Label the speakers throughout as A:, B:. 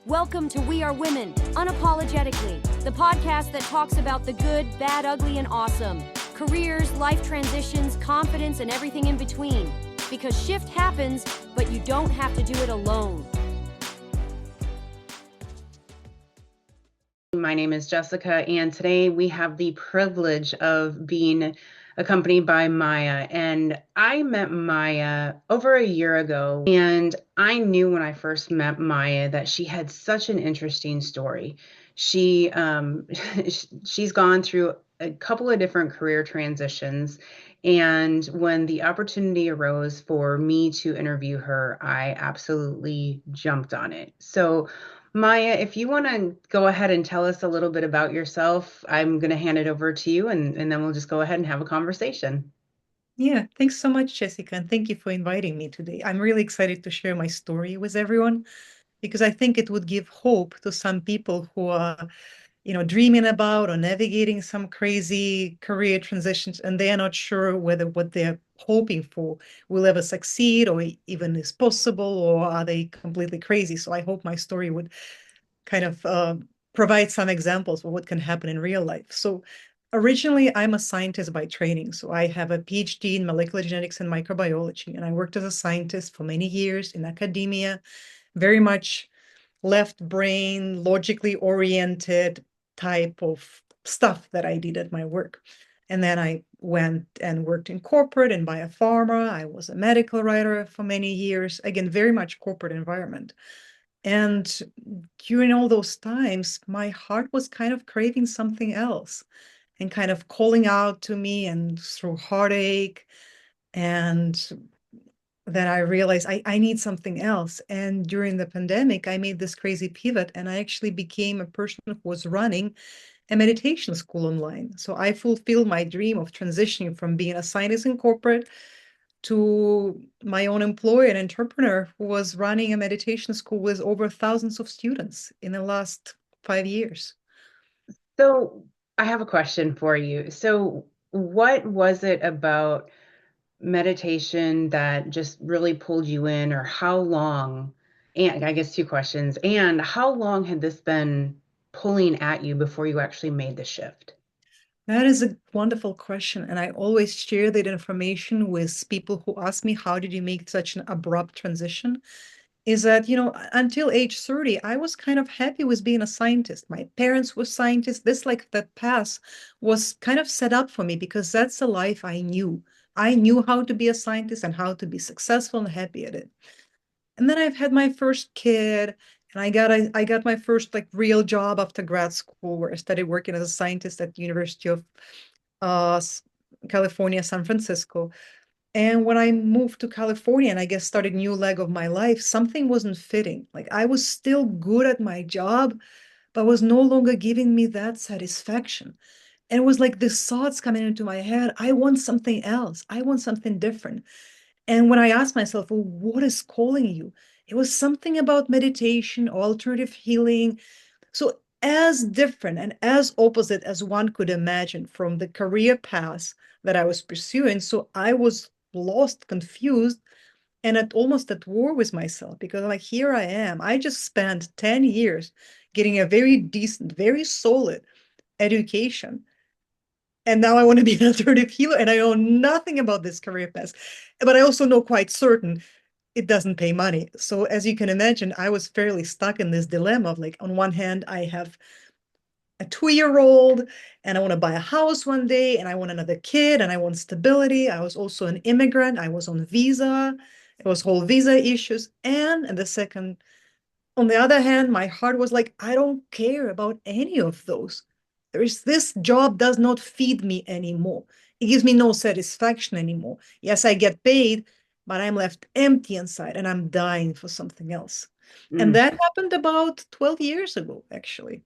A: Welcome to We Are Women, Unapologetically, the podcast that talks about the good, bad, ugly, and awesome. Careers, life transitions, confidence, and everything in between. Because shift happens, but you don't have to do it alone.
B: My name is Jessica, and today we have the privilege of being accompanied by Mayya. And I met Mayya over a year ago, and I knew when I first met Mayya that she had such an interesting story. She she's gone through a couple of different career transitions, and when the opportunity arose for me to interview her, I absolutely jumped on it. So Mayya, if you want to go ahead and tell us a little bit about yourself, I'm going to hand it over to you and then we'll just go ahead and have a conversation.
C: Yeah, thanks so much, Jessica, and thank you for inviting me today. I'm really excited to share my story with everyone because I think it would give hope to some people who are, dreaming about or navigating some crazy career transitions and they are not sure whether what they're hoping for will ever succeed or even is possible or are they completely crazy. So I hope my story would kind of provide some examples of what can happen in real life. So originally, I'm a scientist by training. So I have a PhD in molecular genetics and microbiology, and I worked as a scientist for many years in academia, very much left brain, logically oriented type of stuff that I did at my work. And then I went and worked in corporate and biopharma. I was a medical writer for many years, again, very much corporate environment. And during all those times, my heart was kind of craving something else and kind of calling out to me and through heartache. And then I realized I need something else. And during the pandemic, I made this crazy pivot and I actually became a person who was running a meditation school online. So I fulfilled my dream of transitioning from being a scientist in corporate to my own employer and entrepreneur who was running a meditation school with over thousands of students in the last 5 years.
B: So I have a question for you. So what was it about meditation that just really pulled you in, or how long, and I guess two questions, and how long had this been pulling at you before you actually made the shift?
C: That is a wonderful question. And I always share that information with people who ask me, how did you make such an abrupt transition? Is that, until age 30, I was kind of happy with being a scientist. My parents were scientists. This, like, that path was kind of set up for me because that's the life I knew. I knew how to be a scientist and how to be successful and happy at it. And then I've had my first kid, and I got my first like real job after grad school, where I started working as a scientist at the University of uh, S- California, San Francisco. And when I moved to California and I guess started new leg of my life, something wasn't fitting. Like I was still good at my job, but was no longer giving me that satisfaction. And it was like this thoughts coming into my head. I want something else. I want something different. And when I asked myself, well, what is calling you? It was something about meditation, alternative healing. So as different and as opposite as one could imagine from the career path that I was pursuing. So I was lost, confused, and almost at war with myself because like here I am. I just spent 10 years getting a very decent, very solid education. And now I want to be an alternative healer and I know nothing about this career path. But I also know quite certain it doesn't pay money. So as you can imagine, I was fairly stuck in this dilemma of like, on one hand, I have a 2-year-old and I want to buy a house one day and I want another kid and I want stability. I was also an immigrant. I was on visa. It was whole visa issues. And the second, on the other hand, my heart was like, I don't care about any of those. This job does not feed me anymore. It gives me no satisfaction anymore. Yes, I get paid, but I'm left empty inside and I'm dying for something else. And
B: Mm.
C: that happened about 12 years ago, actually.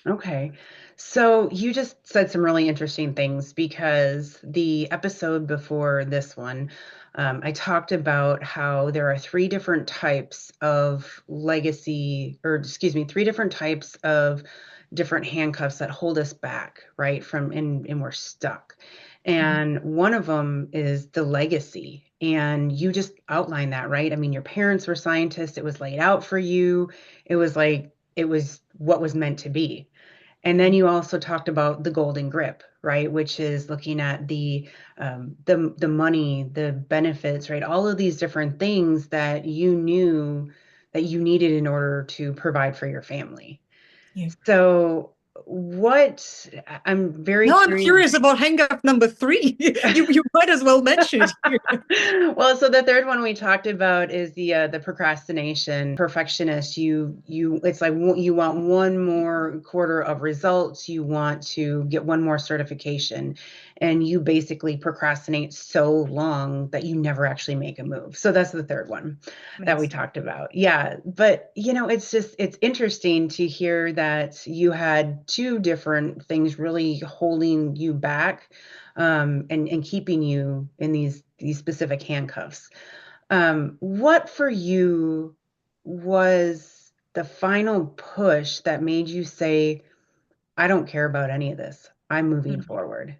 B: Okay. So you just said some really interesting things because the episode before this one, I talked about how there are three different types of legacy, or excuse me, three different types of different handcuffs that hold us back, right? And we're stuck.
C: Mhm.
B: And one of them is the legacy. And you just outlined that, right? I mean, your parents were scientists. It was laid out for you. It was like it was what was meant to be. And then you also talked about the golden grip, right? Which is looking at the money, the benefits, right? All of these different things that you knew that you needed in order to provide for your family.
C: Yeah.
B: So I'm very
C: Now I'm
B: curious.
C: curious about hang up number three. You might as well mention it here.
B: Well, so the third one we talked about is the procrastination. Perfectionist, you it's like you want one more quarter of results, you want to get one more certification, and you basically procrastinate so long that you never actually make a move. So that's the third one that we
C: Nice.
B: talked about. Yeah, but it's interesting to hear that you had two different things really holding you back, and keeping you in these specific handcuffs. What for you was the final push that made you say, I don't care about any of this. I'm moving
C: Mhm.
B: forward.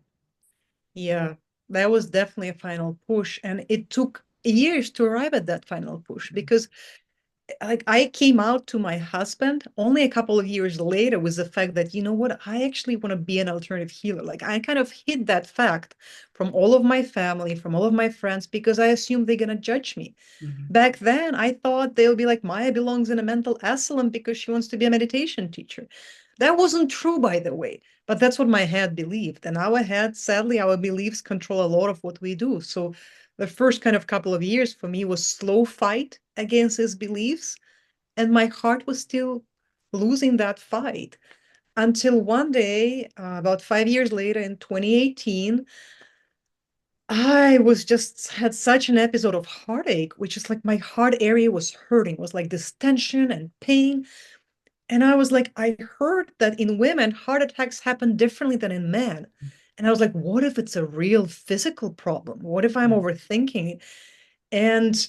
C: Yeah, that was definitely a final push. And it took years to arrive at that final push because like I came out to my husband only a couple of years later with the fact that, you know what, I actually want to be an alternative healer. Like I kind of hid that fact from all of my family, from all of my friends, because I assumed they're going to judge me.
B: Mhm.
C: Back then, I thought they'll be like, Maya belongs in a mental asylum because she wants to be a meditation teacher. That wasn't true, by the way, but that's what my head believed. And our head, sadly, our beliefs control a lot of what we do. So the first kind of couple of years for me was slow fight against his beliefs. And my heart was still losing that fight until one day, about 5 years later in 2018, I was just had such an episode of heartache, which is like my heart area was hurting, was like this tension and pain. And I was like, I heard that in women, heart attacks happen differently than in men. And I was like, what if it's a real physical problem? What if I'm overthinking it? And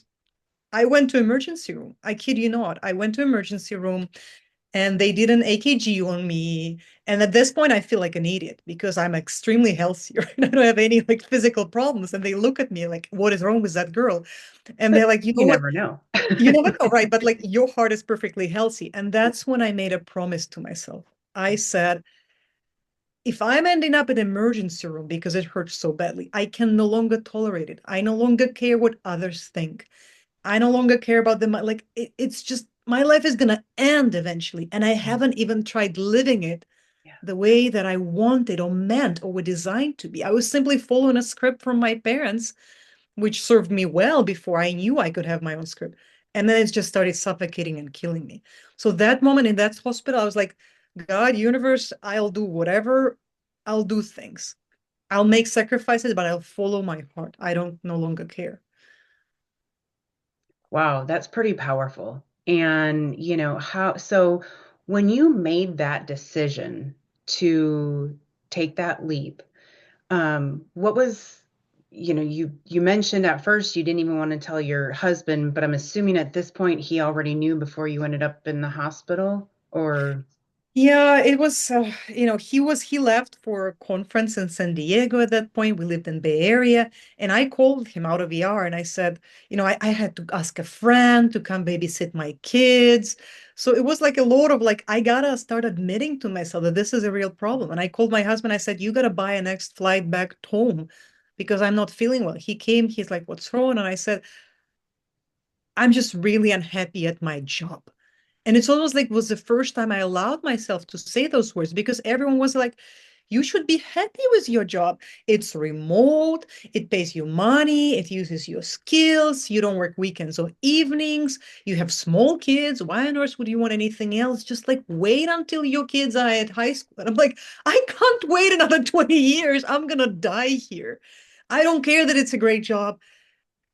C: I went to emergency room. I kid you not. I went to emergency room and they did an AKG on me. And at this point, I feel like an idiot because I'm extremely healthy and I don't have any like physical problems. And they look at me like, what is wrong with that girl? And
B: But
C: they're like, you know
B: you
C: what?
B: never know.
C: You never know, right? But like your heart is perfectly healthy. And that's when I made a promise to myself. I said, if I'm ending up in emergency room because it hurts so badly, I can no longer tolerate it. I no longer care what others think. I no longer care about them. Like it's just my life is gonna end eventually, and I haven't even tried living it
B: Yeah.
C: the way that I wanted or meant or were designed to be. I was simply following a script from my parents, which served me well before I knew I could have my own script. And then it just started suffocating and killing me. So that moment in that hospital, I was like, God, universe, I'll do whatever. I'll do things. I'll make sacrifices, but I'll follow my heart. I don't no longer care.
B: Wow, that's pretty powerful. And, so when you made that decision to take that leap, what was, you mentioned at first you didn't even want to tell your husband, but I'm assuming at this point he already knew before you ended up in the hospital, or
C: Yeah, it was, he left for a conference in San Diego at that point. We lived in Bay Area, and I called him out of ER and I said, I had to ask a friend to come babysit my kids. So it was like a lot of like, I gotta start admitting to myself that this is a real problem. And I called my husband, I said, you gotta buy a next flight back home because I'm not feeling well. He came, he's like, what's wrong? And I said, I'm just really unhappy at my job. And it's almost like it was the first time I allowed myself to say those words because everyone was like, you should be happy with your job. It's remote, it pays you money, it uses your skills, you don't work weekends or evenings, you have small kids. Why on earth would you want anything else? Just like wait until your kids are at high school. And I'm like, I can't wait another 20 years. I'm gonna die here. I don't care that it's a great job.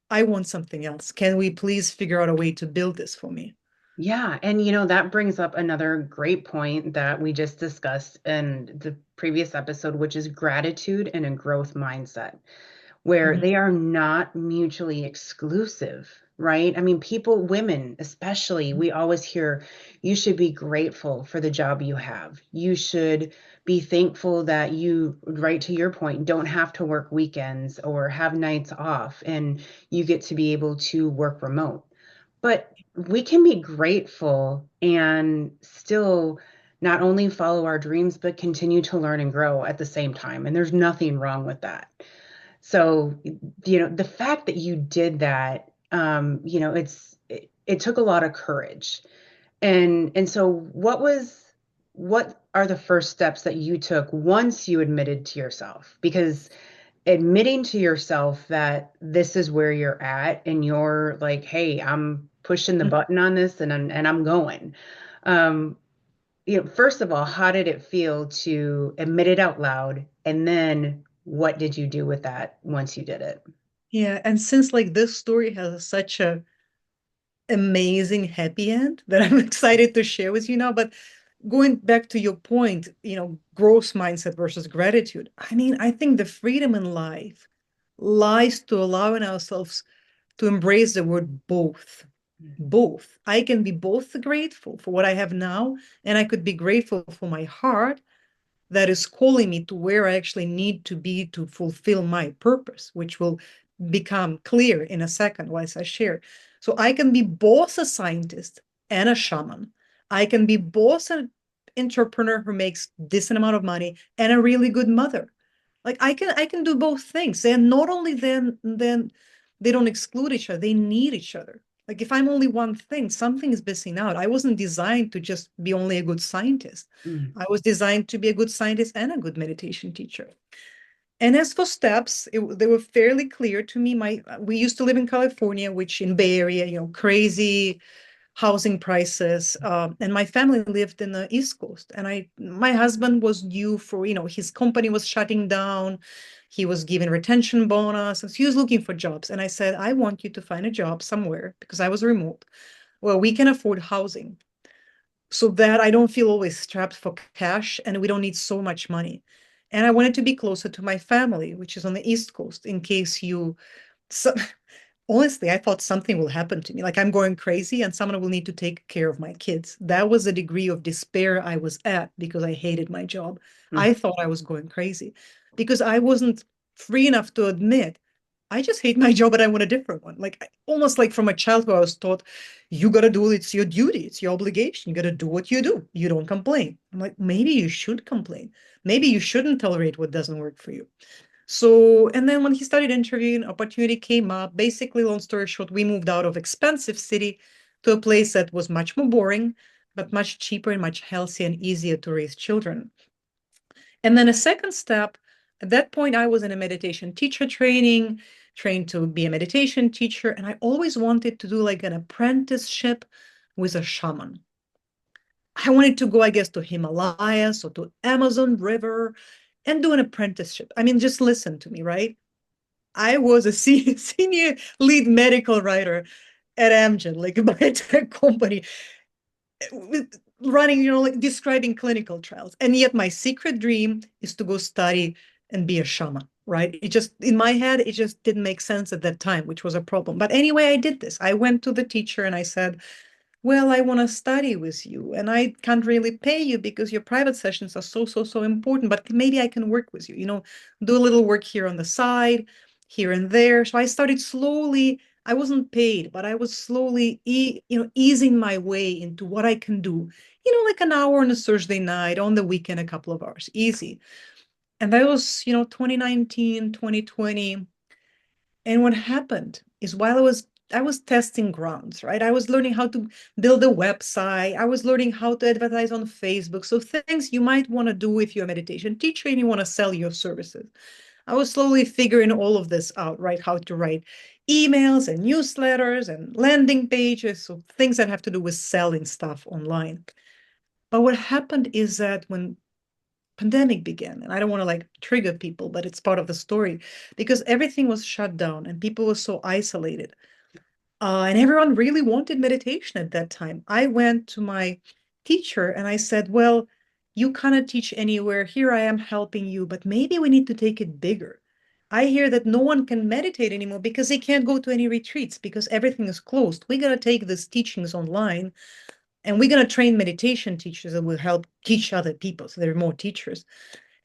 C: I want something else. Can we please figure out a way to build this for me?
B: yeah, and that brings up another great point that we just discussed in the previous episode, which is gratitude and a growth mindset, where
C: Mhm.
B: they are not mutually exclusive, right? I mean, people, women especially, we always hear you should be grateful for the job you have. You should be thankful that you, right to your point, don't have to work weekends or have nights off and you get to be able to work remote. but we can be grateful and still not only follow our dreams, but continue to learn and grow at the same time. And there's nothing wrong with that. So, the fact that you did that, it took a lot of courage. And so what are the first steps that you took once you admitted to yourself? Because admitting to yourself that this is where you're at and you're like, hey, I'm pushing the button on this and I'm going. Um, first of all, how did it feel to admit it out loud? And then what did you do with that once you did it?
C: Yeah, and since like this story has such a amazing happy end that I'm excited to share with you now, but going back to your point, growth mindset versus gratitude. I mean, I think the freedom in life lies to allowing ourselves to embrace the word both. Both. I can be both grateful for what I have now, and I could be grateful for my heart that is calling me to where I actually need to be to fulfill my purpose, which will become clear in a second once I share. So I can be both a scientist and a shaman. I can be both an entrepreneur who makes decent amount of money and a really good mother. Like I can do both things. And not only then they don't exclude each other, they need each other. Like if I'm only one thing, something is missing out. I wasn't designed to just be only a good scientist.
B: Mm,
C: I was designed to be a good scientist and a good meditation teacher. And as for steps, they were fairly clear to me. We used to live in California, which in Bay Area, crazy housing prices, and my family lived in the East Coast. And my husband was due for, his company was shutting down. He was given retention bonus, and so he was looking for jobs. And I said, I want you to find a job somewhere because I was remote where we can afford housing so that I don't feel always strapped for cash and we don't need so much money. And I wanted to be closer to my family, which is on the East Coast, in case so, honestly, I thought something will happen to me. Like I'm going crazy and someone will need to take care of my kids. That was the degree of despair I was at because I hated my job.
B: mm,
C: I thought I was going crazy because I wasn't free enough to admit I just hate my job and I want a different one. Like almost like from a childhood, I was taught, you gotta do it, it's your duty, it's your obligation. You gotta do what you do. You don't complain. I'm like, maybe you should complain. Maybe you shouldn't tolerate what doesn't work for you. So, and then when he started interviewing, opportunity came up. Basically, long story short, we moved out of expensive city to a place that was much more boring, but much cheaper and much healthier and easier to raise children. And then a second step, at that point, I was in a meditation teacher training, trained to be a meditation teacher. And I always wanted to do like an apprenticeship with a shaman. I wanted to go, I guess, to Himalayas or to Amazon River and do an apprenticeship. I mean, just listen to me, right? I was a senior lead medical writer at Amgen, like a biotech company, running, like describing clinical trials. And yet my secret dream is to go study and be a shaman, right? It just, in my head, it just didn't make sense at that time, which was a problem. But anyway, I did this. I went to the teacher and I said, well, I want to study with you and I can't really pay you because your private sessions are so, so, so important, but maybe I can work with you, do a little work here on the side, here and there. So I started slowly. I wasn't paid, but I was slowly, easing my way into what I can do, like an hour on a Thursday night, on the weekend, a couple of hours, easy. And that was, 2019, 2020. And what happened is while I was testing grounds, right? I was learning how to build a website. I was learning how to advertise on Facebook. So things you might want to do if you're a meditation teacher and you want to sell your services. I was slowly figuring all of this out, right? How to write emails and newsletters and landing pages. So things that have to do with selling stuff online. But what happened is that when pandemic began, and I don't want to like trigger people, but it's part of the story, because everything was shut down and people were so isolated, and everyone really wanted meditation at that time. I went to my teacher and I said, well, you cannot teach anywhere, here I am helping you, but maybe we need to take it bigger. I hear that no one can meditate anymore because they can't go to any retreats because everything is closed. We got to take these teachings online and we're going to train meditation teachers that will help teach other people. So there are more teachers.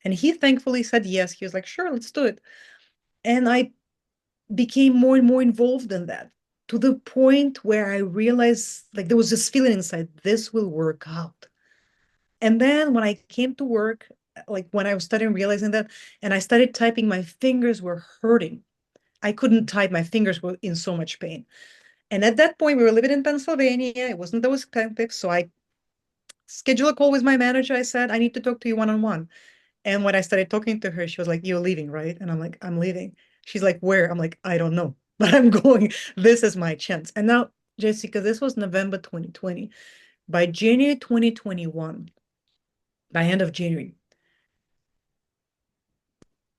C: And he thankfully said yes. He was like, sure, let's do it. And I became more and more involved in that. to the point where I realized like there was this feeling inside, this will work out. And then when I came to work, like when I was starting realizing that, and I started typing, my fingers were hurting. I couldn't type, my fingers were in so much pain. And at that point, we were living in Pennsylvania. It wasn't those Olympics. So I scheduled a call with my manager. I said, I need to talk to you one on one. And when I started talking to her, she was like, you're leaving, right? And I'm like, I'm leaving. She's like, where? I'm like, I don't know, but I'm going. This is my chance. And now, Jessica, this was November 2020. By January 2021, by end of January,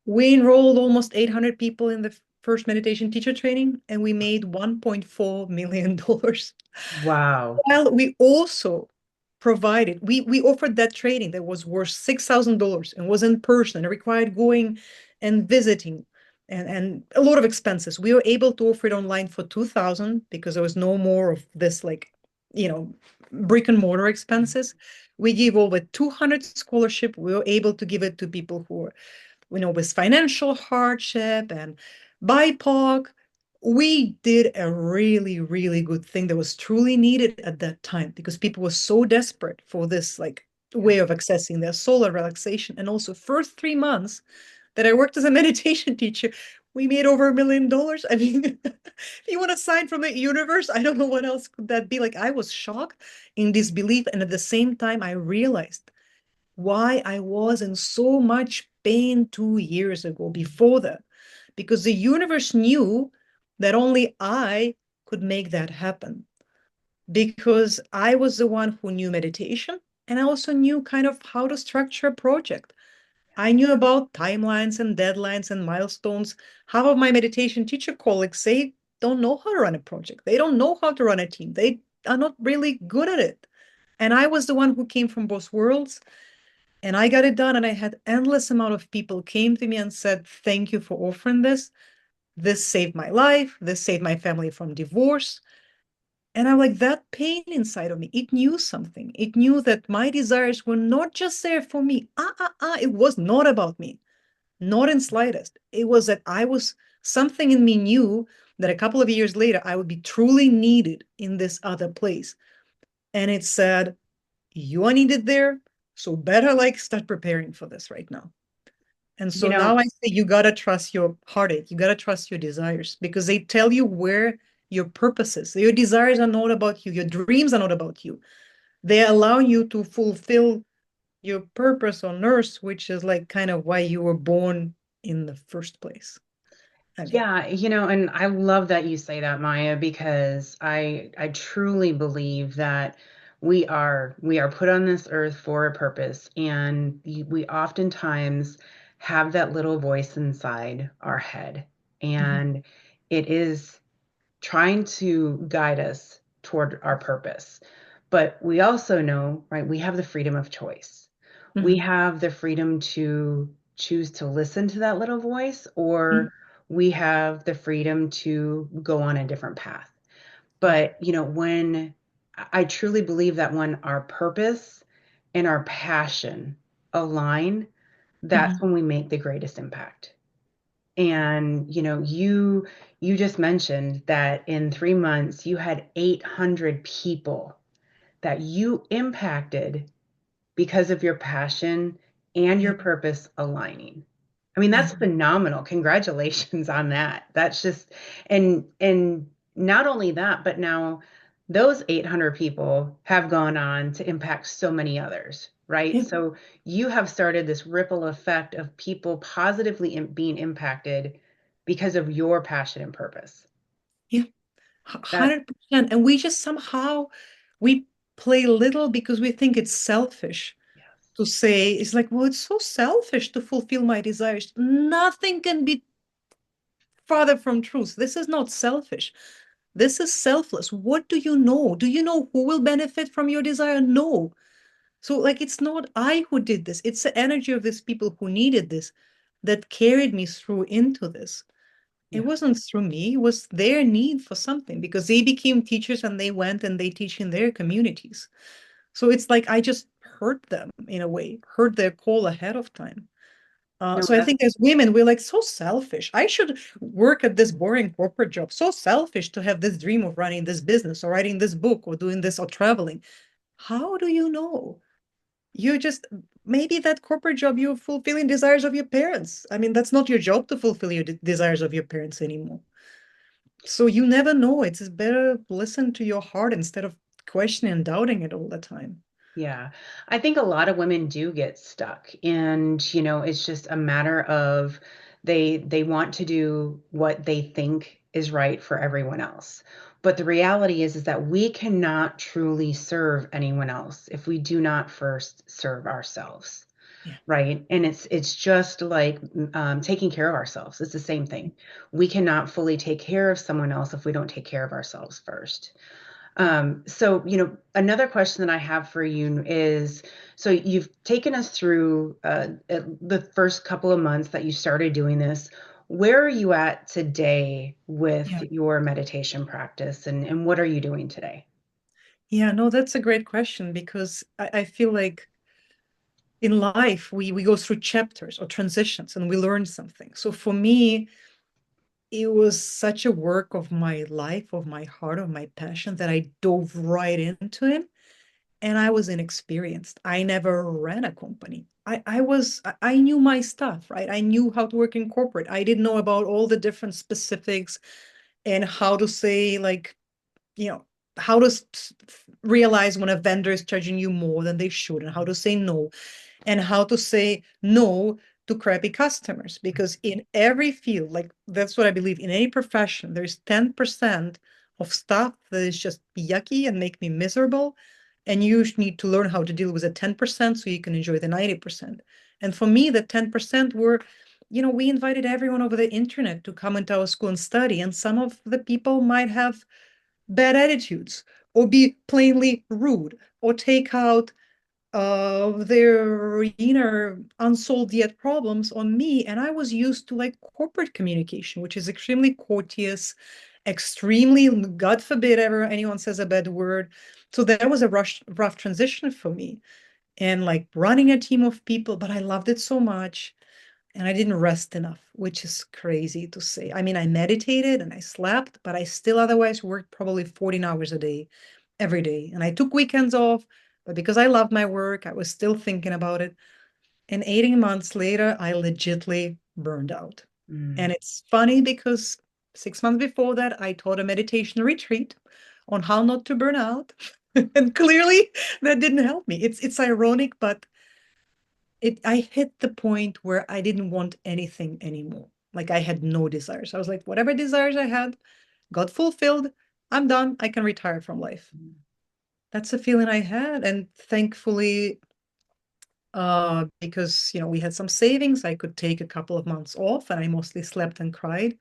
C: we enrolled almost 800 people in the first meditation teacher training, and we made $1.4 million.
B: Wow.
C: Well, we also provided, we offered that training that was worth $6,000 and was in person and required going and visiting and a lot of expenses. We were able to offer it online for 2,000 because there was no more of this like, you know, brick and mortar expenses. We gave over 200 scholarship. We were able to give it to people who were, you know, with financial hardship and BIPOC. We did a really, really good thing that was truly needed at that time because people were so desperate for this like
B: Yeah.
C: way of accessing their soul and relaxation. And also, first 3 months that I worked as a meditation teacher, we made over $1 million. I mean, if you want to sign from the universe, I don't know what else could that be. Like, I was shocked in disbelief. And at the same time, I realized why I was in so much pain 2 years ago before that, because the universe knew that only I could make that happen because I was the one who knew meditation and I also knew kind of how to structure a project. I knew about timelines and deadlines and milestones. Half of my meditation teacher colleagues say don't know how to run a project. They don't know how to run a team. They are not really good at it. And I was the one who came from both worlds and I got it done. And I had endless amount of people came to me and said, thank you for offering this. This saved my life. This saved my family from divorce. And I'm like, that pain inside of me, it knew something. It knew that my desires were not just there for me. It was not about me, not in slightest. It was that I was, something in me knew that a couple of years later, I would be truly needed in this other place. And it said, you are needed there. So better like start preparing for this right now. And
B: You
C: so now
B: know,
C: I say you gotta trust your heartache. You gotta trust your desires because they tell you where your purpose is. Your desires are not about you. Your dreams are not about you. They allow you to fulfill your purpose on earth, which is like kind of why you were born in the first place. I mean,
B: yeah, and I love that you say that, Maya, because I truly believe that we are put on this earth for a purpose, and we oftentimes have that little voice inside our head,
C: mhm,
B: and it is trying to guide us toward our purpose. But we also know, right, we have the freedom of choice. We
C: mhm,
B: have the freedom to choose to listen to that little voice,
C: mhm,
B: or we have the freedom to go on a different path.
C: yeah,
B: But, when I truly believe that when our purpose and our passion align, that's
C: mhm,
B: when we make the greatest impact. And you just mentioned that in 3 months you had 800 people that you impacted because of your passion and
C: yeah,
B: your purpose aligning. I mean,
C: yeah,
B: that's phenomenal. Congratulations on that. That's just, and not only that, but now those 800 people have gone on to impact so many others, right?
C: yeah,
B: So you have started this ripple effect of people positively being impacted because of your passion and purpose.
C: yeah,
B: That
C: 100%. And we just somehow we play little because we think it's selfish
B: yes.
C: to say, it's like, well, it's so selfish to fulfill my desires. Nothing can be farther from truth. This is not selfish. This is selfless. What do you know? Do you know who will benefit from your desire? No. So, like, it's not I who did this. It's the energy of these people who needed this that carried me through into this. It
B: Yeah.
C: wasn't through me, it was their need for something because they became teachers and they went and they teach in their communities. So it's like I just heard them in a way, heard their call ahead of time.
B: No,
C: So I think as women, we're like so selfish. I should work at this boring corporate job. So selfish to have this dream of running this business or writing this book or doing this or traveling. How do you know? You just maybe that corporate job you're fulfilling desires of your parents. I mean, that's not your job to fulfill your desires of your parents anymore. So you never know. It's better listen to your heart instead of questioning and doubting it all the time.
B: yeah. I think a lot of women do get stuck, and it's just a matter of they want to do what they think is right for everyone else. But the reality is that we cannot truly serve anyone else if we do not first serve ourselves.
C: Yeah.
B: Right. And it's just like taking care of ourselves. It's the same thing. We cannot fully take care of someone else if we don't take care of ourselves first. So, another question that I have for you is, so you've taken us through the first couple of months that you started doing this. Where are you at today with
C: Yeah.
B: your meditation practice, and what are you doing today?
C: Yeah, no, that's a great question because I feel like in life we go through chapters or transitions and we learn something. So for me, it was such a work of my life, of my heart, of my passion that I dove right into it. And I was inexperienced. I never ran a company. I knew my stuff, right? I knew how to work in corporate. I didn't know about all the different specifics and how to say like, you know, how to realize when a vendor is charging you more than they should and how to say no and how to say no to crappy customers. Because in every field, like that's what I believe, in any profession, there's 10% of stuff that is just yucky and make me miserable. And you need to learn how to deal with the 10% so you can enjoy the 90%. And for me, the 10% were, we invited everyone over the internet to come into our school and study. And some of the people might have bad attitudes or be plainly rude or take out their inner unsolved yet problems on me. And I was used to like corporate communication, which is extremely courteous, extremely, God forbid ever anyone says a bad word. So that was a rough transition for me. And like running a team of people, but I loved it so much. And I didn't rest enough, which is crazy to say. I mean, I meditated and I slept, but I still otherwise worked probably 14 hours a day, every day. And I took weekends off, but because I loved my work, I was still thinking about it. And 18 months later, I legitly burned out.
B: Mm.
C: And it's funny because 6 months before that, I taught a meditation retreat on how not to burn out. And clearly that didn't help me. It's ironic, but I hit the point where I didn't want anything anymore. Like I had no desires. I was like, whatever desires I had got fulfilled. I'm done. I can retire from life. That's the feeling I had. And thankfully, because we had some savings, I could take a couple of months off and I mostly slept and cried.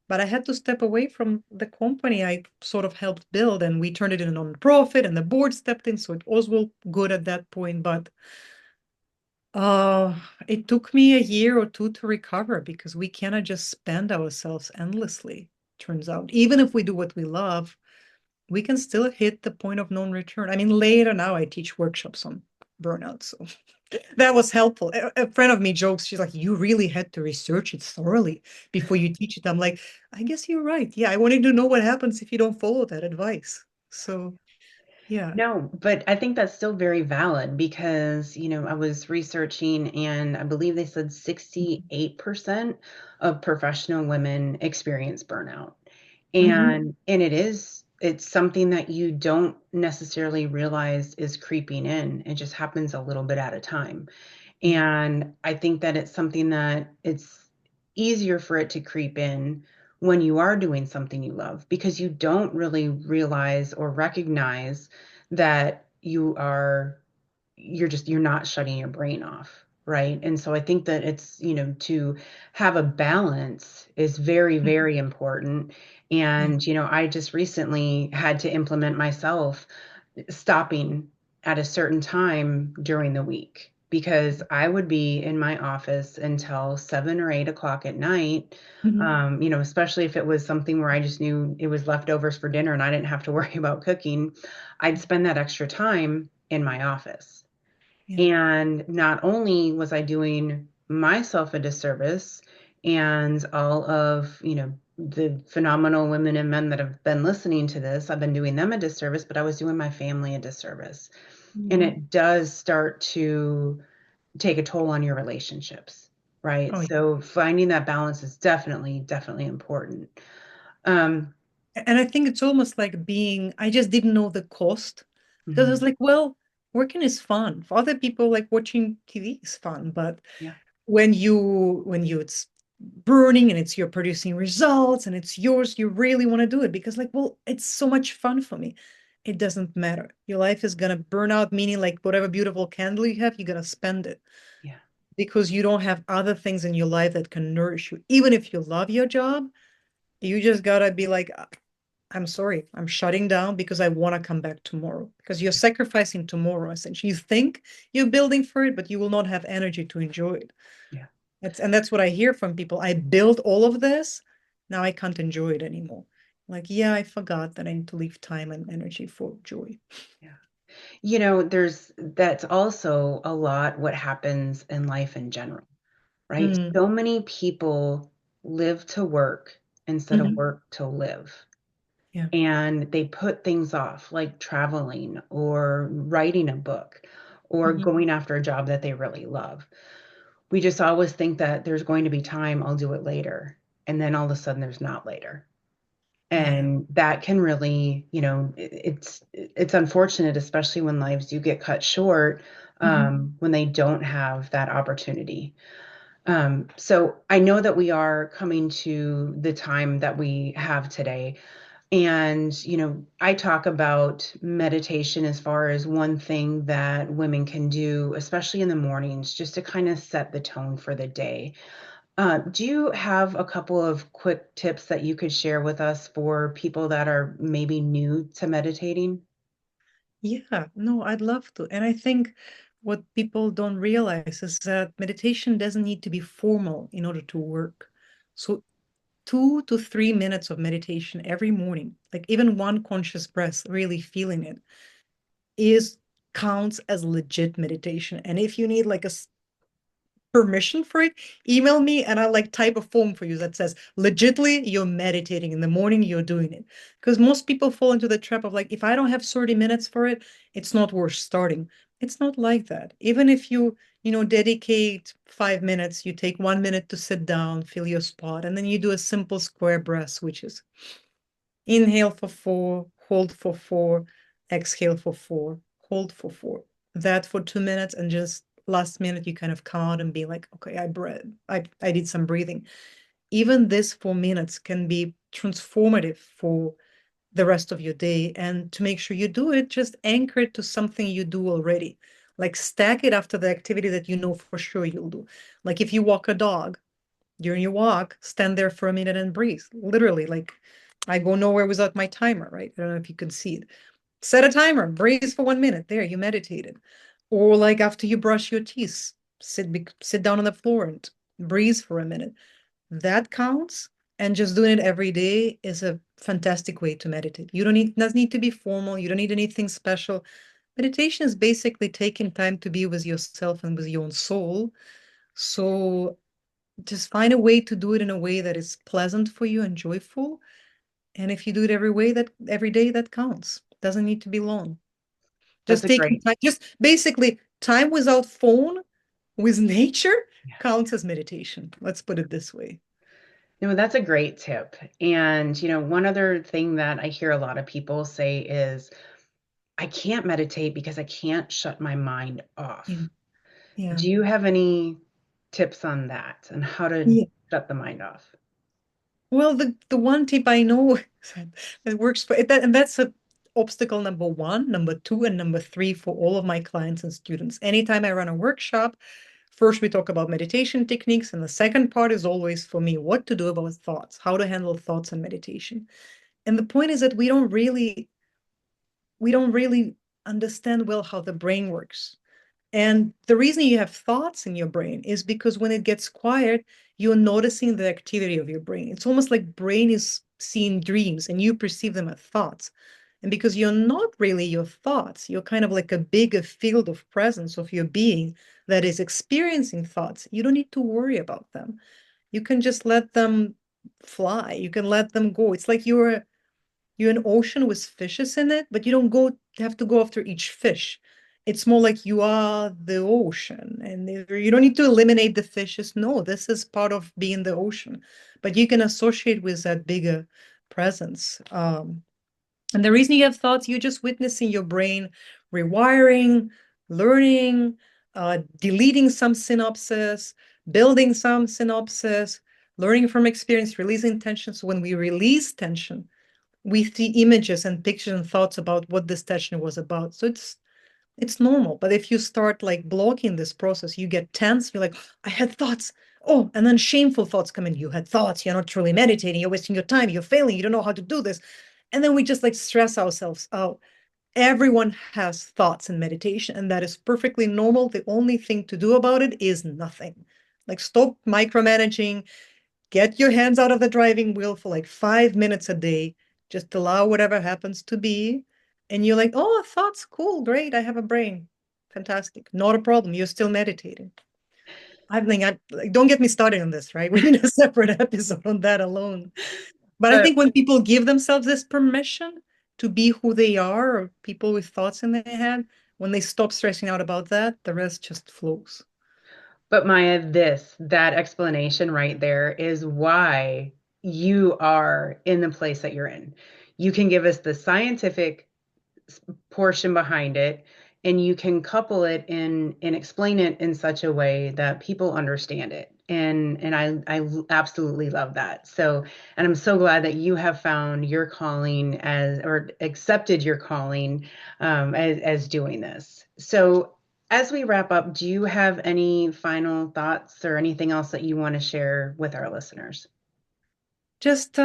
C: But I had to step away from the company I sort of helped build, and we turned it into a non-profit, and the board stepped in, so it was all good at that point. But Uh, it took me a year or two to recover because we cannot just spend ourselves endlessly, turns out. Even if we do what we love, we can still hit the point of non-return. I mean, later now I teach workshops on burnout, so that was helpful. A friend of me jokes, she's like, you really had to research it thoroughly before you teach it. I'm like, I guess you're right. Yeah, I wanted to know what happens if you don't follow that advice. So, yeah.
B: No, but I think that's still very valid because, I was researching and I believe they said 68% of professional women experience burnout.
C: Mhm.
B: And it's something that you don't necessarily realize is creeping in. It just happens a little bit at a time.
C: Yeah.
B: And I think that it's something that it's easier for it to creep in when you are doing something you love because you don't really realize or recognize that you're not shutting your brain off, right? And so I think that it's, to have a balance is very,
C: Mhm.
B: very important.
C: Yeah.
B: And, I just recently had to implement myself stopping at a certain time during the week because I would be in my office until 7 or 8 o'clock at night.
C: Mhm.
B: Especially if it was something where I just knew it was leftovers for dinner and I didn't have to worry about cooking, I'd spend that extra time in my office.
C: Yeah.
B: And not only was I doing myself a disservice and all of, the phenomenal women and men that have been listening to this. I've been doing them a disservice, but I was doing my family a disservice. And
C: Mhm.
B: it does start to take a toll on your relationships, right?
C: Oh,
B: So finding that balance is definitely, definitely important. Um,
C: and I think it's almost like being, I just didn't know the cost because I was
B: mhm,
C: like, well, working is fun. For other people, like watching TV is fun. But
B: yeah,
C: when you it's burning and it's you're producing results and it's yours, you really want to do it because like, well, it's so much fun for me. It doesn't matter. Your life is gonna burn out, meaning like whatever beautiful candle you have, you're gonna spend it
B: yeah,
C: because you don't have other things in your life that can nourish you. Even if you love your job, you just gotta be like, I'm sorry, I'm shutting down because I want to come back tomorrow. Because you're sacrificing tomorrow, essentially. You think you're building for it, but you will not have energy to enjoy it.
B: yeah,
C: That's what I hear from people. I built all of this, now I can't enjoy it anymore. Like, yeah, I forgot that I need to leave time and energy for joy.
B: yeah. That's also a lot what happens in life in general, right?
C: Mm,
B: So many people live to work instead of
C: hmm.
B: work to live.
C: Yeah.
B: And they put things off, like traveling or writing a book or
C: Hmm.
B: going after a job that they really love. We just always think that there's going to be time, I'll do it later. And then all of a sudden there's not later.
C: Yeah.
B: And that can really, it's unfortunate, especially when lives do get cut short,
C: Hmm.
B: when they don't have that opportunity. So I know that we are coming to the time that we have today. And, I talk about meditation as far as one thing that women can do, especially in the mornings, just to kind of set the tone for the day. Do you have a couple of quick tips that you could share with us for people that are maybe new to meditating?
C: Yeah, no, I'd love to. And I think what people don't realize is that meditation doesn't need to be formal in order to work. So 2 to 3 minutes of meditation every morning, like even one conscious breath, really feeling it, is counts as legit meditation. And if you need like permission for it, email me and I'll like type a form for you that says legitly you're meditating in the morning, you're doing it. Because most people fall into the trap of like, if I don't have 30 minutes for it, it's not worth starting. It's not like that. Even if you dedicate 5 minutes, you take 1 minute to sit down, feel your spot, and then you do a simple square breath, which is inhale for 4, hold for 4, exhale for 4, hold for 4. That for 2 minutes, and just last minute you kind of come out and be like, okay, I breathed. I did some breathing. Even this 4 minutes can be transformative for the rest of your day. And to make sure you do it, just anchor it to something you do already. Like stack it after the activity that you know for sure you'll do. Like if you walk a dog, during your walk, stand there for a minute and breathe. Literally, like I go nowhere without my timer, right? I don't know if you can see it. Set a timer, breathe for 1 minute. There, you meditated. Or like after you brush your teeth, sit down on the floor and breathe for a minute. That counts. And just doing it every day is a fantastic way to meditate. You don't need doesn't need to be formal. You don't need anything special. Meditation is basically taking time to be with yourself and with your own soul. So just find a way to do it in a way that is pleasant for you and joyful. And if you do it every day, that counts. Doesn't need to be long.
B: That's
C: Just
B: a
C: taking
B: great,
C: time, just basically time without phone, with nature counts as meditation. Let's put it this way.
B: that's a great tip. And, one other thing that I hear a lot of people say is, I can't meditate because I can't shut my mind
C: Yeah.
B: off.
C: Yeah.
B: Do you have any tips on that and how to
C: Yeah.
B: shut the mind off?
C: Well, the one tip I know that works for it, and that's a obstacle number one, number two, and number three for all of my clients and students. Anytime I run a workshop, first we talk about meditation techniques, and the second part is always for me what to do about thoughts, how to handle thoughts and meditation. And the point is that we don't really understand well how the brain works. And the reason you have thoughts in your brain is because when it gets quiet, you're noticing the activity of your brain. It's almost like brain is seeing dreams and you perceive them as thoughts. And because you're not really your thoughts, you're kind of like a bigger field of presence of your being that is experiencing thoughts. You don't need to worry about them. You can just let them fly. You can let them go. It's like you're an ocean with fishes in it, but you don't go have to go after each fish. It's more like you are the ocean, and you don't need to eliminate the fishes. No, this is part of being the ocean, but you can associate with that bigger presence. And the reason you have thoughts, you're just witnessing your brain rewiring, learning, deleting some synapses, building some synapses, learning from experience, releasing tension. So when we release tension, we see images and pictures and thoughts about what this tension was about. So it's normal. But if you start like blocking this process, you get tense. You're like, I had thoughts. Oh, and then shameful thoughts come in. You had thoughts. You're not truly meditating. You're wasting your time. You're failing. You don't know how to do this. And then we just like stress ourselves out. Everyone has thoughts in meditation, and that is perfectly normal. The only thing to do about it is nothing. Like stop micromanaging, get your hands out of the driving wheel for like 5 minutes a day. Just allow whatever happens to be. And you're like, oh, thoughts, cool, great. I have a brain. Fantastic. Not a problem. You're still meditating. I think like, don't get me started on this, right? We need a separate episode on that alone. But I
B: But
C: think when people give themselves this permission to be who they are, or people with thoughts in their head, when they stop stressing out about that, the rest just flows.
B: But Maya, that explanation right there is why you are in the place that you're in. You can give us the scientific portion behind it, and you can couple it in and explain it in such a way that people understand it. And I absolutely love that. So, and I'm so glad that you have found your calling as, or accepted your calling as doing this. So as we wrap up, do you have any final thoughts or anything else that you want to share with our listeners?
C: Just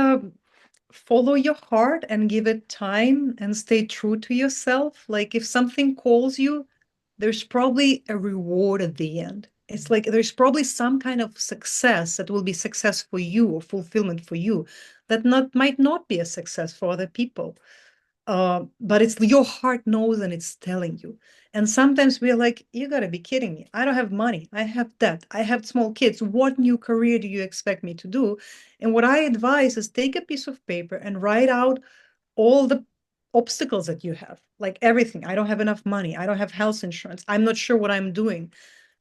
C: follow your heart and give it time and stay true to yourself. Like if something calls you, there's probably a reward at the end. It's like there's probably some kind of success that will be success for you or fulfillment for you that not might not be a success for other people. But it's your heart knows and it's telling you. And sometimes we're like, you gotta be kidding me. I don't have money. I have debt. I have small kids. What new career do you expect me to do? And what I advise is take a piece of paper and write out all the obstacles that you have, like everything. I don't have enough money. I don't have health insurance. I'm not sure what I'm doing.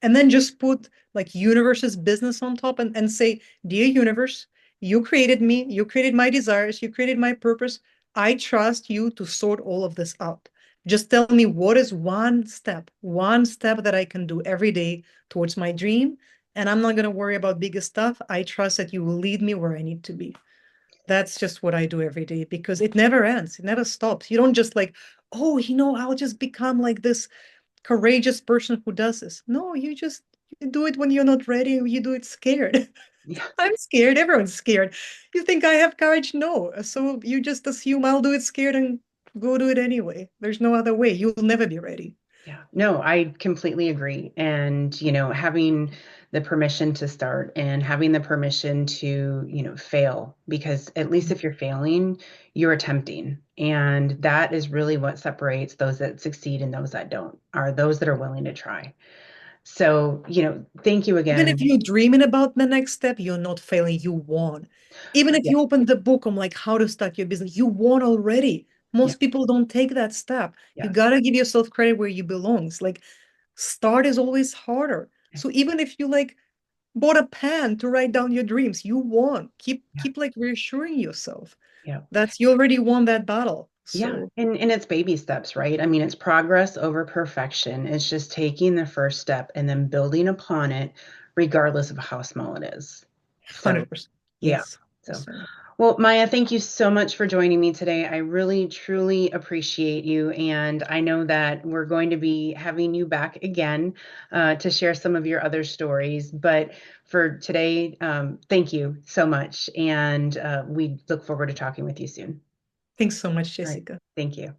C: And then just put like universe's business on top and say, dear universe, you created me, you created my desires, you created my purpose. I trust you to sort all of this out. Just tell me what is one step that I can do every day towards my dream. And I'm not going to worry about bigger stuff. I trust that you will lead me where I need to be. That's just what I do every day because it never ends. It never stops. You don't just like, oh, I'll just become like this courageous person who does this. No, you do it when you're not ready. You do it scared.
B: Yeah.
C: I'm scared. Everyone's scared. You think I have courage? No. So you just assume I'll do it scared and go do it anyway. There's no other way. You'll never be ready.
B: Yeah, no, I completely agree. And, having the permission to start and having the permission to, fail, because at least if you're failing, you're attempting. And that is really what separates those that succeed and those that don't, are those that are willing to try. So, thank you
C: Even if
B: again.
C: you're dreaming about the next step, you're not failing. You won. Even if
B: Yeah,
C: you open the book on like how to start your business, you won already.
B: yeah,
C: Most people don't take that step. You
B: yes,
C: gotta give yourself credit where you belong. It's like start is always harder. So even if you like bought a pen to write down your dreams, you won. Keep
B: yeah,
C: keep like reassuring yourself.
B: yeah.
C: That's you already won that battle.
B: Yeah,
C: So
B: and it's baby steps, right? I mean, it's progress over perfection. It's just taking the first step and then building upon it, regardless of how small it is. So,
C: 100%.
B: yeah.
C: Yes.
B: So,
C: Yes.
B: well, Maya, thank you so much for joining me today. I really, truly appreciate you. And I know that we're going to be having you back again to share some of your other stories. But for today, thank you so much. And we look forward to talking with you soon.
C: Thanks so much,
B: All right.
C: Jessica.
B: Thank you.